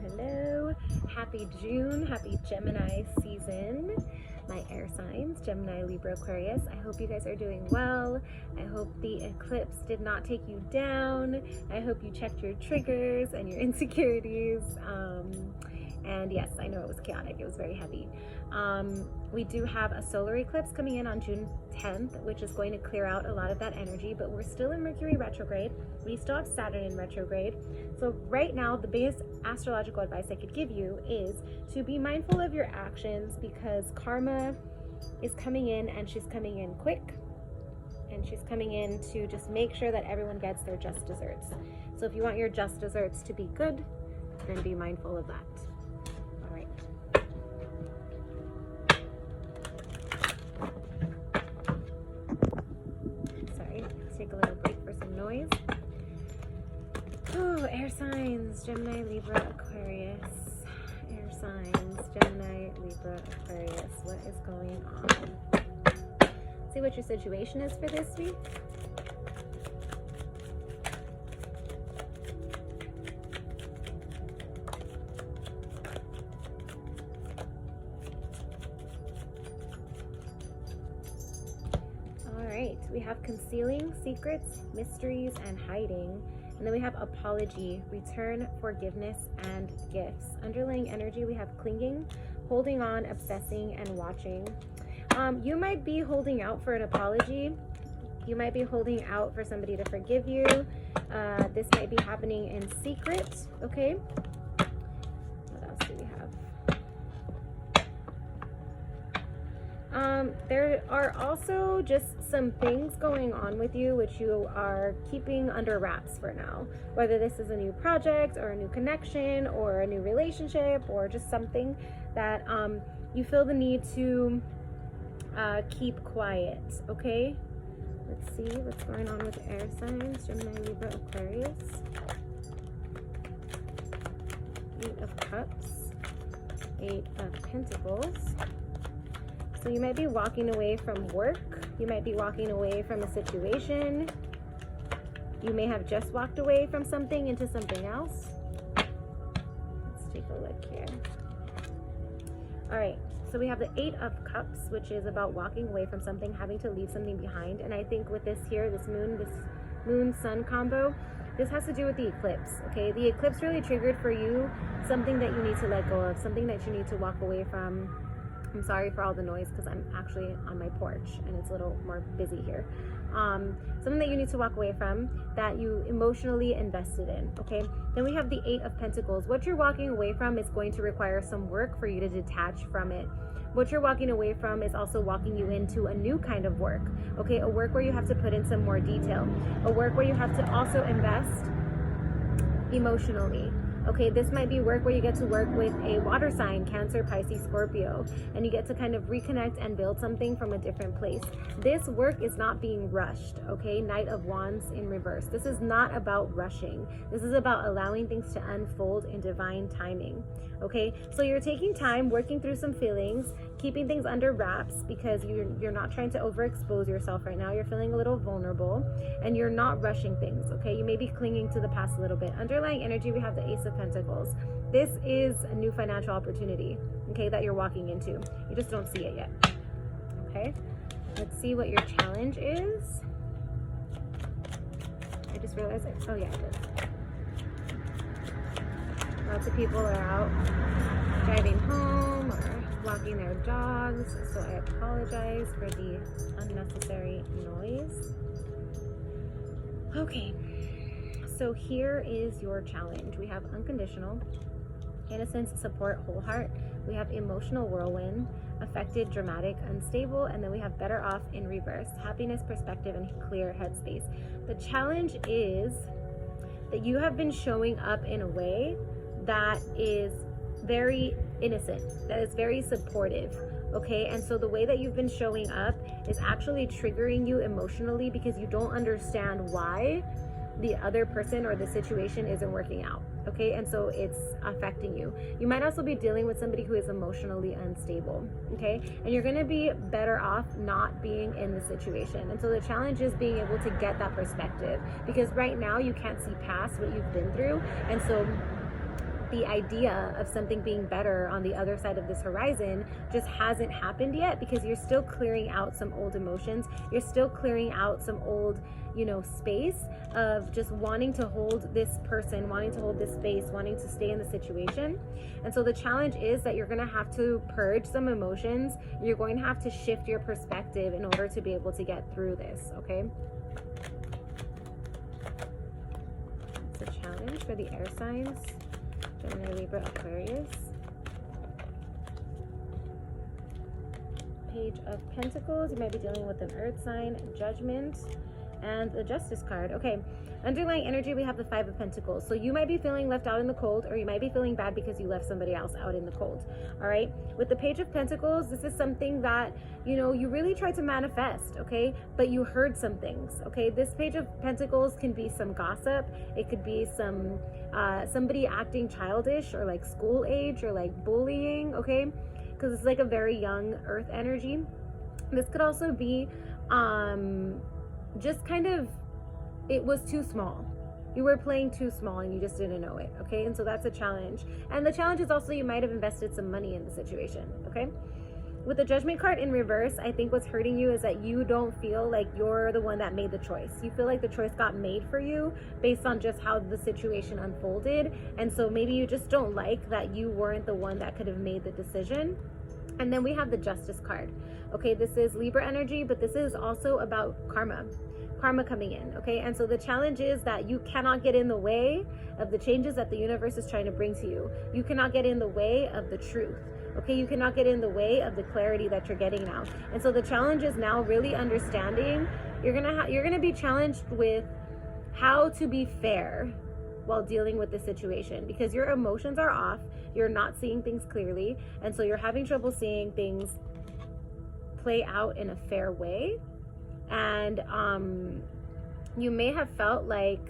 Hello. Happy June. Happy Gemini season. My air signs, Gemini, Libra, Aquarius. I hope you guys are doing well. I hope the eclipse did not take you down. I hope you checked your triggers and your insecurities. And yes, I know it was chaotic. It was very heavy. We do have a solar eclipse coming in on June 10th, which is going to clear out a lot of that energy, but we're still in Mercury retrograde. We still have Saturn in retrograde. So right now, the biggest astrological advice I could give you is to be mindful of your actions, because karma is coming in, and she's coming in quick, and she's coming in to just make sure that everyone gets their just desserts. So if you want your just desserts to be good, then be mindful of that. All right. Sorry, let's take a little break for some noise. Oh, air signs, Gemini, Libra, Aquarius. Air signs, Gemini, Libra, Aquarius. What is going on? See what your situation is for this week. All right, we have concealing secrets, mysteries, and hiding. And then we have apology, return, forgiveness, and gifts. Underlying energy, we have clinging, holding on, obsessing, and watching. You might be holding out for an apology. You might be holding out for somebody to forgive you. This might be happening in secret, okay? What else do we have? There are also just some things going on with you which you are keeping under wraps for now. Whether this is a new project or a new connection or a new relationship or just something that you feel the need to keep quiet, okay? Let's see what's going on with air signs, Gemini, Libra, Aquarius. 8 of Cups, 8 of Pentacles. So you might be walking away from work. You might be walking away from a situation. You may have just walked away from something into something else. Let's take a look here. All right, so we have the 8 of Cups, which is about walking away from something, having to leave something behind. And I think with this here, this moon-sun combo, this has to do with the eclipse, okay? The eclipse really triggered for you something that you need to let go of, something that you need to walk away from. I'm sorry for all the noise because I'm actually on my porch and it's a little more busy here. Something that you need to walk away from that you emotionally invested in, okay? Then we have the 8 of Pentacles. What you're walking away from is going to require some work for you to detach from it. What you're walking away from is also walking you into a new kind of work, okay? A work where you have to put in some more detail. A work where you have to also invest emotionally. Okay, this might be work where you get to work with a water sign, Cancer, Pisces, Scorpio, and you get to kind of reconnect and build something from a different place. This work is not being rushed, okay? Knight of Wands in reverse. This is not about rushing. This is about allowing things to unfold in divine timing, okay? So you're taking time, working through some feelings, keeping things under wraps because you're not trying to overexpose yourself right now. You're feeling a little vulnerable and you're not rushing things, okay? You may be clinging to the past a little bit. Underlying energy, we have the Ace of Pentacles. This is a new financial opportunity, okay, that you're walking into. You just don't see it yet, okay? Let's see what your challenge is. I just realized, oh yeah, it is. Lots of people are out driving home or walking their dogs, so I apologize for the unnecessary noise. Okay, so here is your challenge. We have unconditional, innocence, support, whole heart. We have emotional whirlwind, affected, dramatic, unstable, and then we have better off in reverse, happiness, perspective, and clear headspace. The challenge is that you have been showing up in a way that is very innocent, that is very supportive, okay? And so the way that you've been showing up is actually triggering you emotionally because you don't understand why the other person or the situation isn't working out, okay? And so it's affecting you. You might also be dealing with somebody who is emotionally unstable, okay? And you're gonna be better off not being in the situation. And so the challenge is being able to get that perspective, because right now you can't see past what you've been through. And so the idea of something being better on the other side of this horizon just hasn't happened yet, because you're still clearing out some old emotions. You're still clearing out some old, you know, space of just wanting to hold this person, wanting to hold this space, wanting to stay in the situation. And so the challenge is that you're going to have to purge some emotions. You're going to have to shift your perspective in order to be able to get through this, okay? It's a challenge for the air signs. Gemini, Libra, Aquarius. Page of Pentacles. You might be dealing with an earth sign, Judgment, and the Justice card. Okay, underlying energy, we have the Five of Pentacles. So you might be feeling left out in the cold, or you might be feeling bad because you left somebody else out in the cold. All right, with the Page of Pentacles, this is something that, you know, you really tried to manifest, okay, but you heard some things, okay? This Page of Pentacles can be some gossip. It could be some somebody acting childish, or like school age, or like bullying, okay, because it's like a very young earth energy. This could also be just kind of, it was too small. You were playing too small and you just didn't know it, okay? And so that's a challenge. And the challenge is also you might have invested some money in the situation, okay? With the Judgment card in reverse, I think what's hurting you is that you don't feel like you're the one that made the choice. You feel like the choice got made for you based on just how the situation unfolded. And so maybe you just don't like that you weren't the one that could have made the decision. And then we have the Justice card. Okay, this is Libra energy, but this is also about karma coming in, okay? And so the challenge is that you cannot get in the way of the changes that the universe is trying to bring to you. You cannot get in the way of the truth, okay? You cannot get in the way of the clarity that you're getting now. And so the challenge is now really understanding. You're gonna be challenged with how to be fair while dealing with the situation, because your emotions are off. You're not seeing things clearly, and so you're having trouble seeing things play out in a fair way. And you may have felt like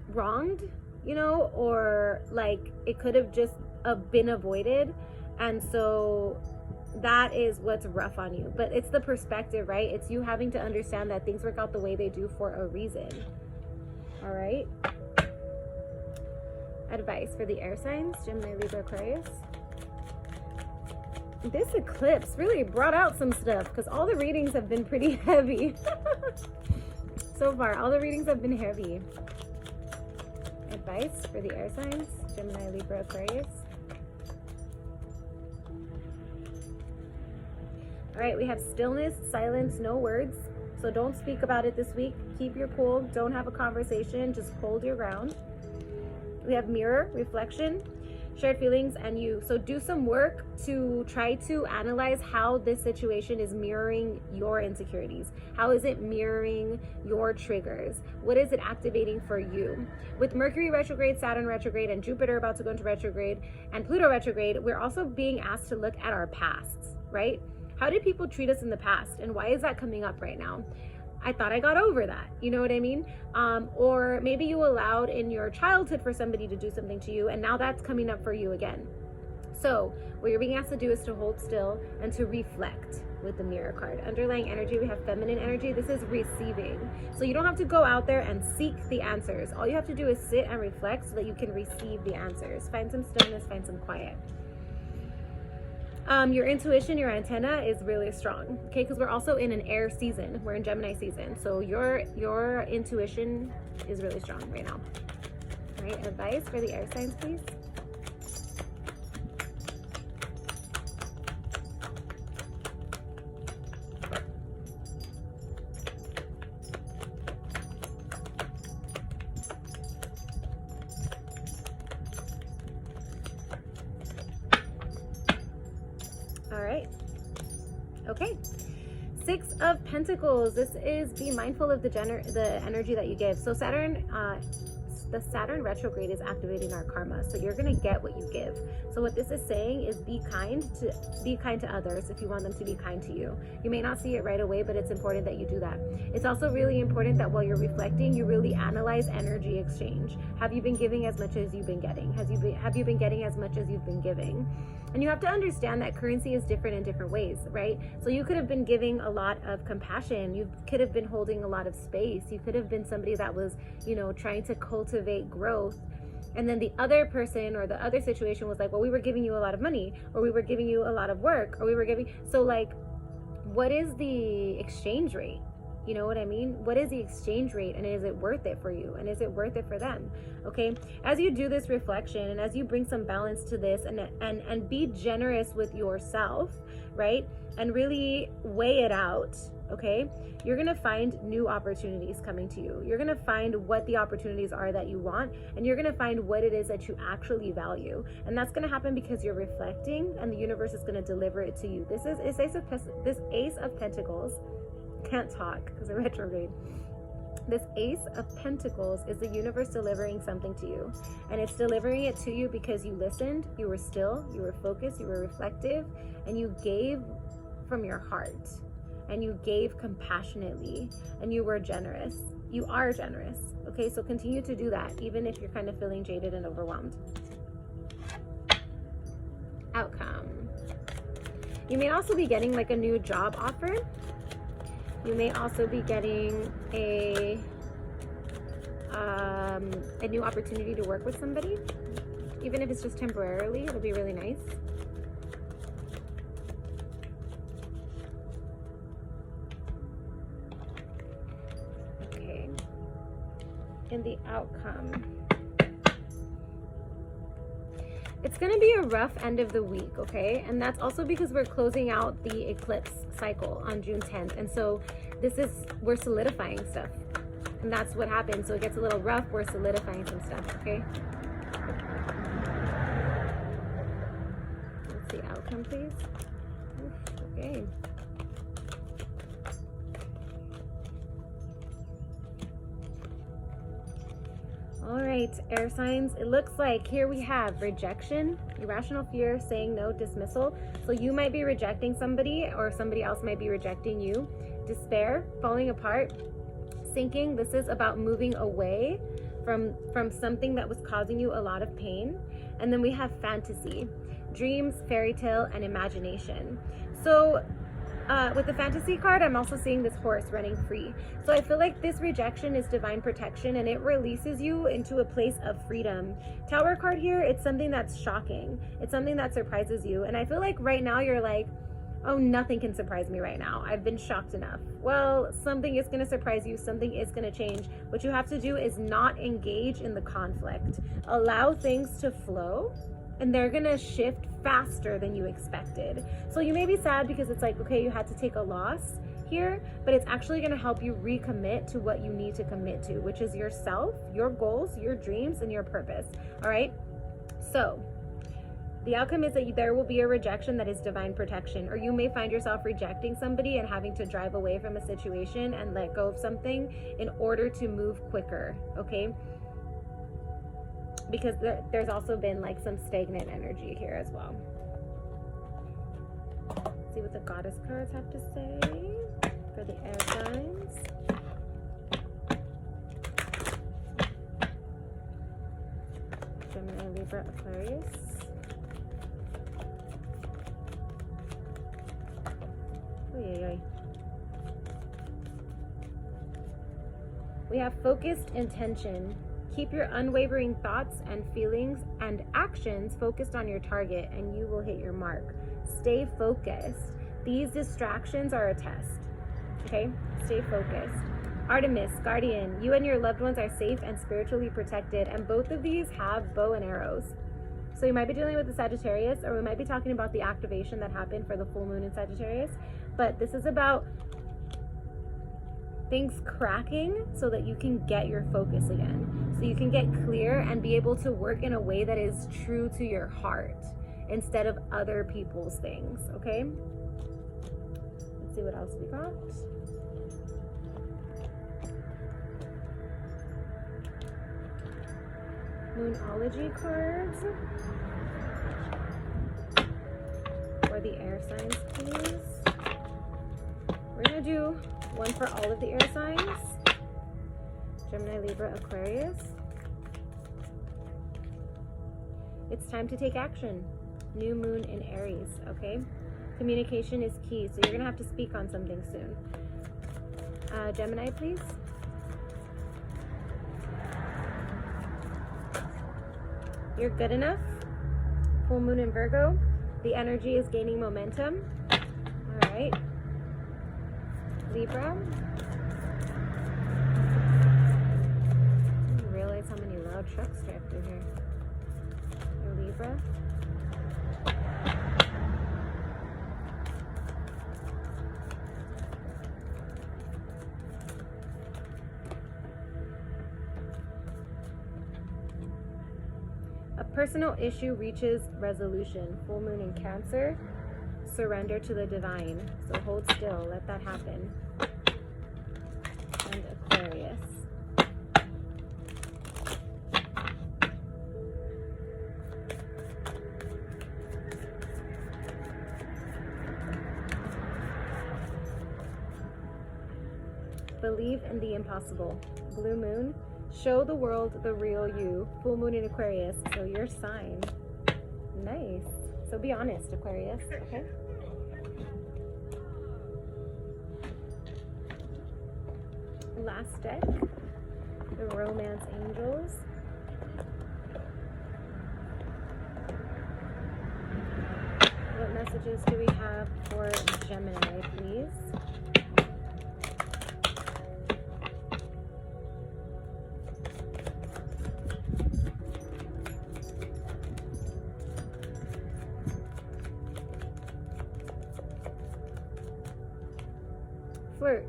wronged, you know, or like it could have just been avoided. And so that is what's rough on you. But it's the perspective, right? It's you having to understand that things work out the way they do for a reason. All right. Advice for the air signs, Gemini, Libra, Aquarius. This eclipse really brought out some stuff, because all the readings have been pretty heavy. So far, all the readings have been heavy. Advice for the air signs, Gemini, Libra, Aquarius. All right, we have stillness, silence, no words. So don't speak about it this week. Keep your cool. Don't have a conversation. Just hold your ground. We have mirror, reflection, shared feelings, and you. So do some work to try to analyze how this situation is mirroring your insecurities. How is it mirroring your triggers? What is it activating for you? With Mercury retrograde, Saturn retrograde, and Jupiter about to go into retrograde, and Pluto retrograde, we're also being asked to look at our pasts, right? How did people treat us in the past? And why is that coming up right now? I thought I got over that. You know what I mean? Or maybe you allowed in your childhood for somebody to do something to you, and now that's coming up for you again. So what you're being asked to do is to hold still and to reflect with the mirror card. Underlying energy, we have feminine energy. This is receiving. So you don't have to go out there and seek the answers. All you have to do is sit and reflect so that you can receive the answers. Find some stillness, find some quiet. Your intuition, your antenna is really strong, okay? Because we're also in an air season. We're in Gemini season. So your intuition is really strong right now. All right, advice for the air signs, please. All right. Okay. Six of Pentacles. This is be mindful of the energy that you give. So the Saturn retrograde is activating our karma. So you're going to get what you give. So what this is saying is be kind to others if you want them to be kind to you. You may not see it right away, but it's important that you do that. It's also really important that while you're reflecting, you really analyze energy exchange. Have you been giving as much as you've been getting? Have you been getting as much as you've been giving? And you have to understand that currency is different in different ways, right? So you could have been giving a lot of compassion. You could have been holding a lot of space. You could have been somebody that was, you know, trying to cultivate growth And then the other person or the other situation was like, well, we were giving you a lot of money, or we were giving you a lot of work, or we were giving, so like, what is the exchange rate? You know what I mean? What is the exchange rate, and is it worth it for you? And is it worth it for them? Okay. As you do this reflection, and as you bring some balance to this, and be generous with yourself, right? And really weigh it out. Okay. You're going to find new opportunities coming to you. You're going to find what the opportunities are that you want, and you're going to find what it is that you actually value. And that's going to happen because you're reflecting, and the universe is going to deliver it to you. This Ace of Pentacles, can't talk because of retrograde. This Ace of Pentacles is the universe delivering something to you, and it's delivering it to you because you listened, you were still, you were focused, you were reflective, and you gave from your heart, and you gave compassionately, and you were generous. You are generous. Okay, so continue to do that even if you're kind of feeling jaded and overwhelmed. Outcome. You may also be getting like a new job offer. You may also be getting a new opportunity to work with somebody. Even if it's just temporarily, it'll be really nice. Okay. In the outcome, it's going to be a rough end of the week, okay? And that's also because we're closing out the eclipse cycle on June 10th. And so we're solidifying stuff. And that's what happens. So it gets a little rough. We're solidifying some stuff, okay? What's the outcome, please? Okay. All right, air signs. It looks like here we have rejection, irrational fear, saying no, dismissal. So you might be rejecting somebody, or somebody else might be rejecting you. Despair, falling apart, sinking. This is about moving away from something that was causing you a lot of pain. And then we have fantasy, dreams, fairy tale, and imagination. So with the fantasy card, I'm also seeing this horse running free. So I feel like this rejection is divine protection, and it releases you into a place of freedom. Tower card here, it's something that's shocking. It's something that surprises you. And I feel like right now you're like, oh, nothing can surprise me right now. I've been shocked enough. Well, something is going to surprise you. Something is going to change. What you have to do is not engage in the conflict. Allow things to flow, and they're gonna shift faster than you expected. So you may be sad because it's like, okay, you had to take a loss here, but it's actually gonna help you recommit to what you need to commit to, which is yourself, your goals, your dreams, and your purpose. All right, so the outcome is that there will be a rejection that is divine protection, or you may find yourself rejecting somebody and having to drive away from a situation and let go of something in order to move quicker, okay? Because there's also been like some stagnant energy here as well. Let's see what the goddess cards have to say for the air signs. Gemini, Libra, Aquarius. Oy. We have focused intention. Keep your unwavering thoughts and feelings and actions focused on your target, and you will hit your mark. Stay focused. These distractions are a test. Okay? Stay focused. Artemis, Guardian, you and your loved ones are safe and spiritually protected, and both of these have bow and arrows. So you might be dealing with the Sagittarius, or we might be talking about the activation that happened for the full moon in Sagittarius. But this is about things cracking so that you can get your focus again. So you can get clear and be able to work in a way that is true to your heart instead of other people's things, okay? Let's see what else we got. Moonology cards. For the air signs, please. We're gonna do one for all of the air signs. Gemini, Libra, Aquarius. It's time to take action. New moon in Aries, okay? Communication is key, so you're gonna have to speak on something soon. Gemini, please. You're good enough. Full moon in Virgo. The energy is gaining momentum. All right. Libra. I didn't realize how many loud trucks drive through here. You're Libra. A personal issue reaches resolution. Full moon in Cancer. Surrender to the divine. So hold still. Let that happen. And Aquarius. Believe in the impossible. Blue moon. Show the world the real you. Full moon in Aquarius. So your sign. Nice. So be honest, Aquarius. Okay. Last deck. The Romance Angels. What messages do we have for Gemini, please? Flirt.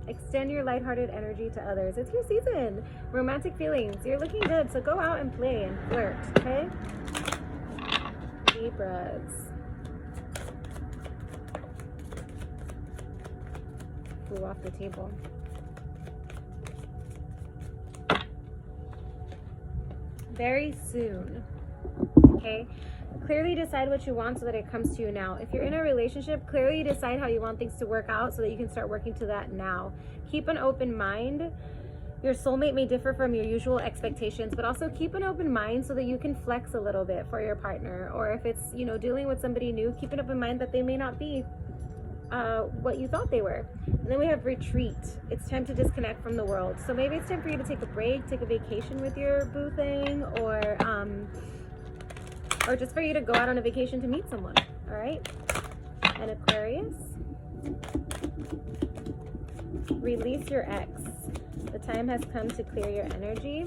Extend your lighthearted energy to others. It's your season. Romantic feelings. You're looking good, so go out and play and flirt, okay? Libras. Flew off the table. Very soon, okay? Clearly decide what you want so that it comes to you now. If you're in a relationship, clearly decide how you want things to work out so that you can start working to that now. Keep an open mind. Your soulmate may differ from your usual expectations, but also keep an open mind so that you can flex a little bit for your partner. Or if it's, you know, dealing with somebody new, keep an open mind that they may not be what you thought they were. And then we have retreat. It's time to disconnect from the world. So maybe it's time for you to take a break, take a vacation with your boo thing, or just for you to go out on a vacation to meet someone, all right? And Aquarius, release your ex. The time has come to clear your energy.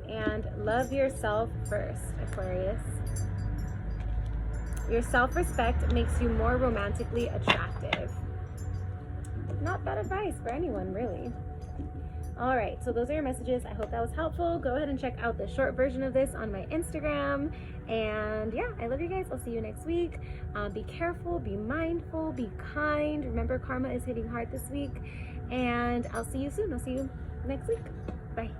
And love yourself first, Aquarius. Your self-respect makes you more romantically attractive. Not bad advice for anyone, really. All right, so those are your messages. I hope that was helpful. Go ahead and check out the short version of this on my Instagram. And yeah, I love you guys. I'll see you next week. Be careful, be mindful, be kind. Remember, karma is hitting hard this week. And I'll see you soon. I'll see you next week. Bye.